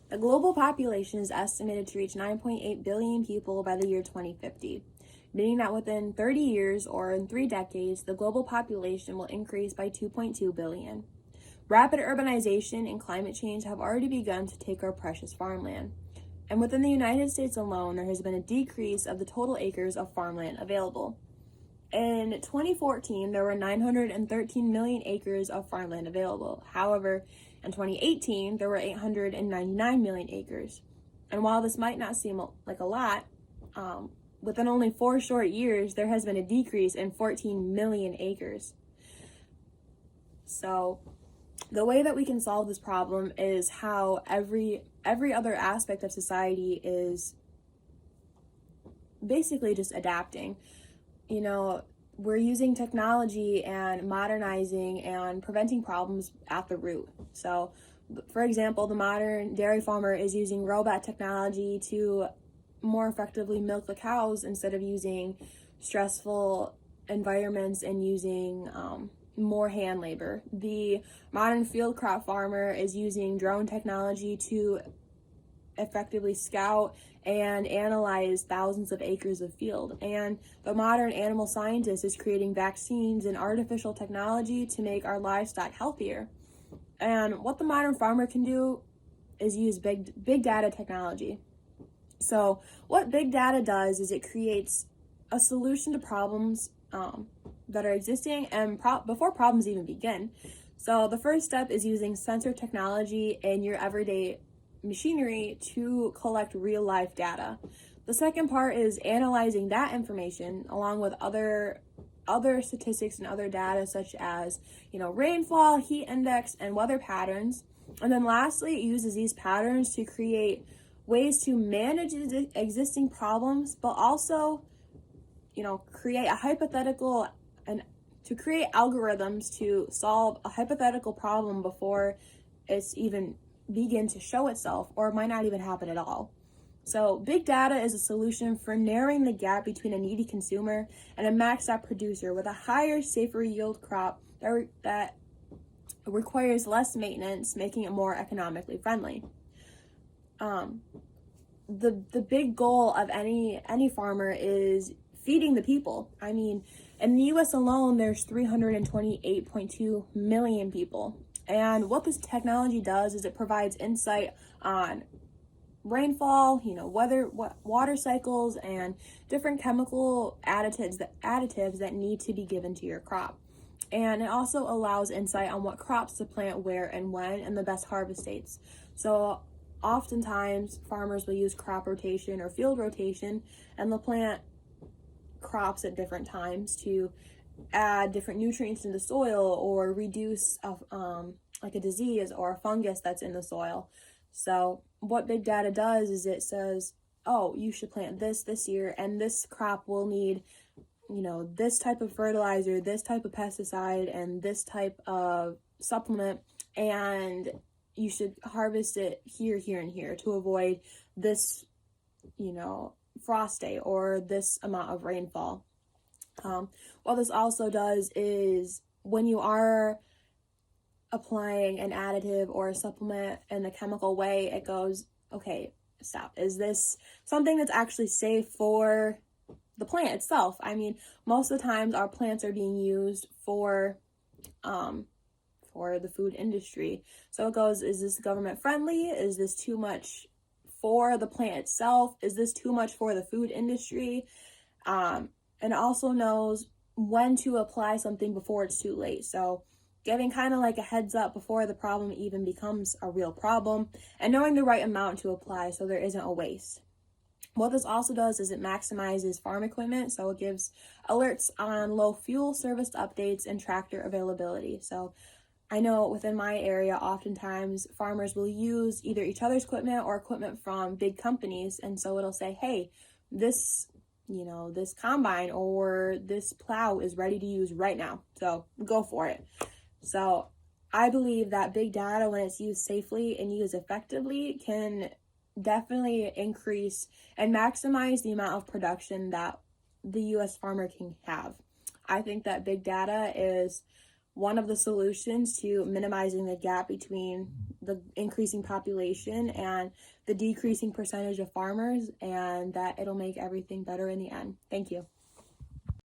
The global population is estimated to reach 9.8 billion people by the year 2050, meaning that within 30 years or in 3 decades, the global population will increase by 2.2 billion. Rapid urbanization and climate change have already begun to take our precious farmland. And within the United States alone, there has been a decrease of the total acres of farmland available. In 2014, there were 913 million acres of farmland available. However, in 2018, there were 899 million acres. And while this might not seem like a lot, within only 4 short years, there has been a decrease in 14 million acres. So the way that we can solve this problem is how every other aspect of society is basically just adapting. You know, we're using technology and modernizing and preventing problems at the root. So, for example, the modern dairy farmer is using robot technology to more effectively milk the cows instead of using stressful environments and using more hand labor. The modern field crop farmer is using drone technology to effectively scout and analyze thousands of acres of field. And the modern animal scientist is creating vaccines and artificial technology to make our livestock healthier. And what the modern farmer can do is use big data technology. So what big data does is it creates a solution to problems that are existing and before problems even begin. So the first step is using sensor technology in your everyday machinery to collect real life data. The second part is analyzing that information along with other statistics and other data such as, rainfall, heat index, and weather patterns. And then lastly, it uses these patterns to create ways to manage existing problems, but also, create a hypothetical and to create algorithms to solve a hypothetical problem before it's even begin to show itself, or it might not even happen at all. So big data is a solution for narrowing the gap between a needy consumer and a maxed out producer with a higher, safer yield crop that requires less maintenance, making it more economically friendly. The big goal of any farmer is feeding the people. I mean, in the US alone, there's 328.2 million people. And what this technology does is it provides insight on rainfall, weather, water cycles, and different chemical additives that need to be given to your crop. And it also allows insight on what crops to plant where and when and the best harvest dates. So oftentimes farmers will use crop rotation or field rotation, and they'll plant crops at different times to add different nutrients in the soil or reduce like a disease or a fungus that's in the soil. So what big data does is it says, oh, you should plant this year, and this crop will need, this type of fertilizer, this type of pesticide, and this type of supplement, and you should harvest it here, here, and here to avoid this, frost day or this amount of rainfall. What this also does is when you are applying an additive or a supplement in a chemical way, it goes, okay, stop. Is this something that's actually safe for the plant itself? I mean, most of the times our plants are being used for the food industry. So it goes, is this government friendly? Is this too much for the plant itself? Is this too much for the food industry? And it also knows when to apply something before it's too late. So giving kind of like a heads up before the problem even becomes a real problem, and knowing the right amount to apply so there isn't a waste. What this also does is it maximizes farm equipment, so it gives alerts on low fuel service updates and tractor availability. So I know within my area, oftentimes farmers will use either each other's equipment or equipment from big companies, and so it'll say, hey, this combine or this plow is ready to use right now, so go for it. So I believe that big data, when it's used safely and used effectively, can definitely increase and maximize the amount of production that the U.S. farmer can have. I think that big data is one of the solutions to minimizing the gap between the increasing population and the decreasing percentage of farmers, and that it'll make everything better in the end. Thank you.